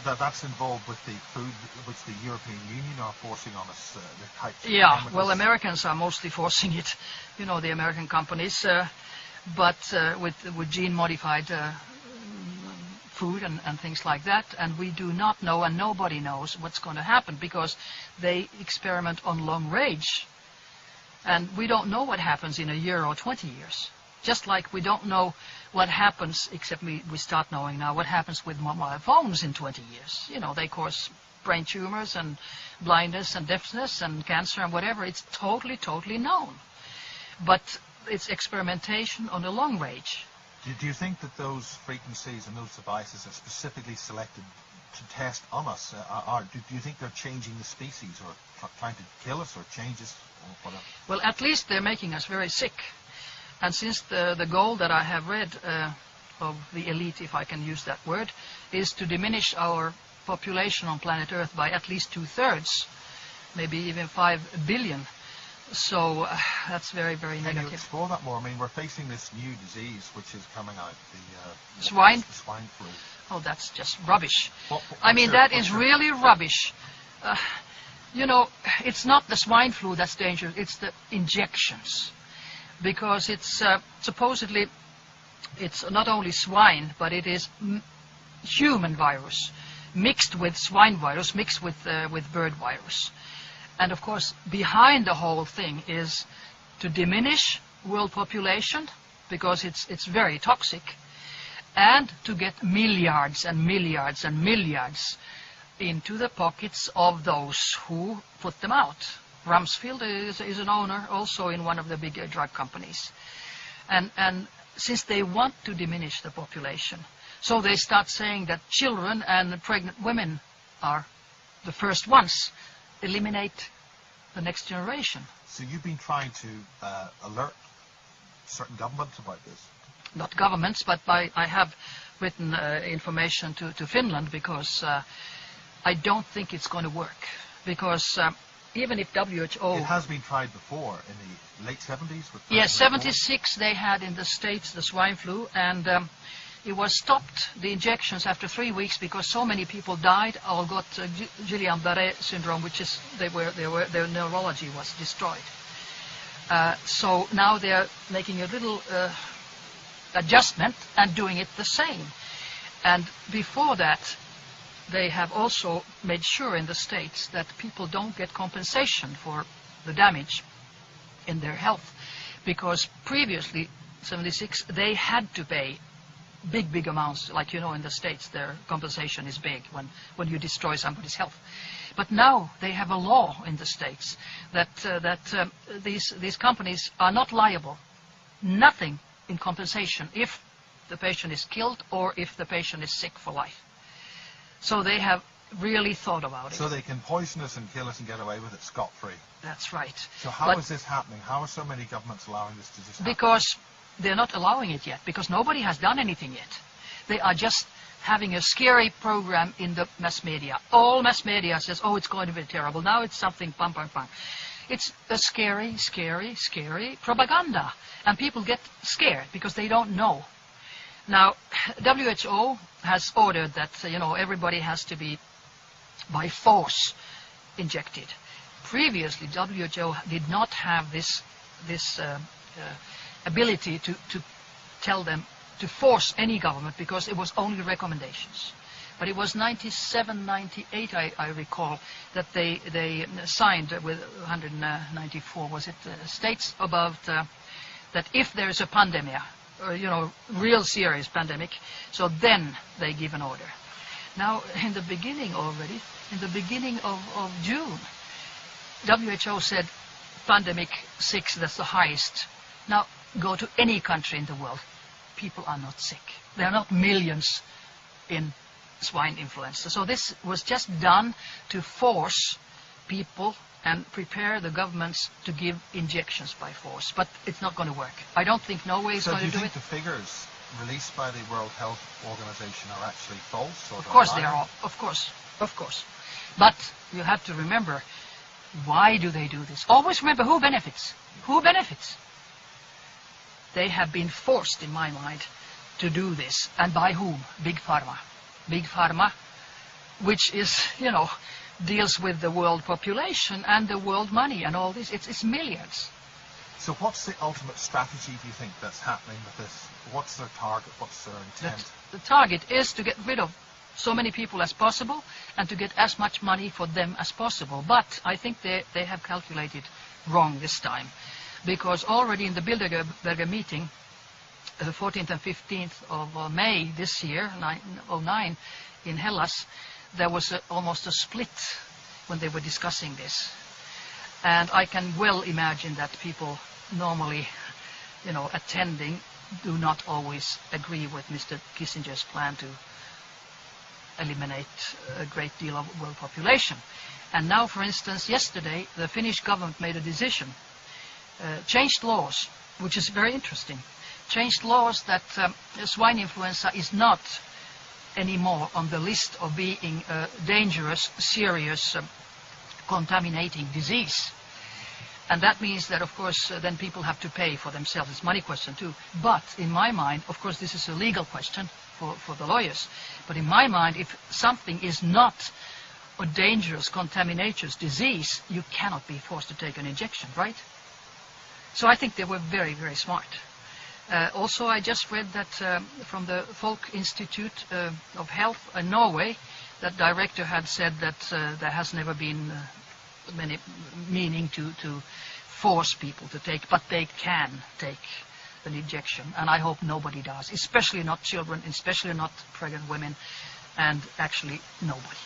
that's involved with the food which the European Union are forcing on us, the types of chemicals. Well, Americans are mostly forcing it, you know, the American companies, but with gene-modified food and things like that, and we do not know, and nobody knows what's going to happen, because they experiment on long range, and we don't know what happens in a year or 20 years. Just like we don't know what happens, except we start knowing now, what happens with mobile phones in 20 years. You know, they cause brain tumors and blindness and deafness and cancer and whatever. It's totally, totally known. But it's experimentation on the long range. Do you think that those frequencies and those devices are specifically selected to test on us? Do you think they're changing the species, or trying to kill us, or change us, or whatever? Well, at least they're making us very sick. And since the goal that I have read of the elite, if I can use that word, is to diminish our population on planet Earth by at least 2/3, maybe even 5 billion. So that's very, very negative. Can you explore that more? I mean, we're facing this new disease which is coming out, the swine flu. Oh, that's just rubbish. I mean, that is really rubbish. You know, it's not the swine flu that's dangerous, it's the injections. Because it's supposedly, it's not only swine, but it is human virus mixed with swine virus, mixed with bird virus. And of course, behind the whole thing is to diminish world population, because it's very toxic, and to get milliards and milliards and milliards into the pockets of those who put them out. Rumsfeld is an owner also in one of the big drug companies. And since they want to diminish the population, so they start saying that children and pregnant women are the first ones. Eliminate the next generation. So you've been trying to alert certain governments about this? Not governments, but I have written information to Finland, because I don't think it's going to work. Because even if WHO... It has been tried before in the late 70s? Yes, 76 they had in the States the swine flu, and it was stopped, the injections, after 3 weeks, because so many people died or got Guillain-Barré syndrome, which is their neurology was destroyed. So now they're making a little adjustment and doing it the same. And before that, they have also made sure in the States that people don't get compensation for the damage in their health, because previously, 76, they had to pay big amounts. Like, you know, in the States, their compensation is big when you destroy somebody's health. But now they have a law in the States that these companies are not liable, nothing in compensation, if the patient is killed or if the patient is sick for life. So they have really thought about it. So they can poison us and kill us and get away with it scot-free. That's right. So how is this happening? How are so many governments allowing this to just happen? Because they're not allowing it yet, because nobody has done anything yet. They are just having a scary program in the mass media. All mass media says, oh, it's going to be terrible. Now it's something, pam. It's a scary propaganda. And people get scared because they don't know. Now, WHO has ordered that, you know, everybody has to be by force injected. Previously, WHO did not have this ability to tell them to force any government, because it was only recommendations. But it was 97, 98, I recall, that they signed with 194, was it, states about that if there is a pandemic, or, you know, real serious pandemic, so then they give an order. Now, in the beginning already, in the beginning of June, WHO said pandemic 6, that's the highest. Now, go to any country in the world, people are not sick. There are not millions in swine influenza. So this was just done to force people and prepare the governments to give injections by force. But it's not going to work. I don't think Norway is going to do it. So do you think the figures released by the World Health Organization are actually false? Or of course they are. Of course. But you have to remember, why do they do this? Always remember who benefits. Who benefits? They have been forced, in my mind, to do this. And by whom? Big Pharma. Big Pharma which is, deals with the world population and the world money and all this. It's milliards. So what's the ultimate strategy, do you think, that's happening with this? What's their target? What's their intent? The target is to get rid of so many people as possible and to get as much money for them as possible. But I think they have calculated wrong this time, because already in the Bilderberger meeting, the 14th and 15th of May this year, 2009, in Hellas, there was almost a split when they were discussing this. And I can well imagine that people normally, attending, do not always agree with Mr. Kissinger's plan to eliminate a great deal of world population. And now, for instance, yesterday, the Finnish government made a decision, changed laws, which is very interesting, changed laws that swine influenza is not anymore on the list of being a dangerous, serious, contaminating disease. And that means that, of course, then people have to pay for themselves. It's a money question too. But in my mind, of course, this is a legal question for the lawyers. But in my mind, if something is not a dangerous, contaminations disease, you cannot be forced to take an injection, right? So I think they were very, very smart. Also, I just read that from the Folk Institute of Health in Norway, that director had said that there has never been many meaning to force people to take, but they can take an injection, and I hope nobody does, especially not children, especially not pregnant women, and actually nobody.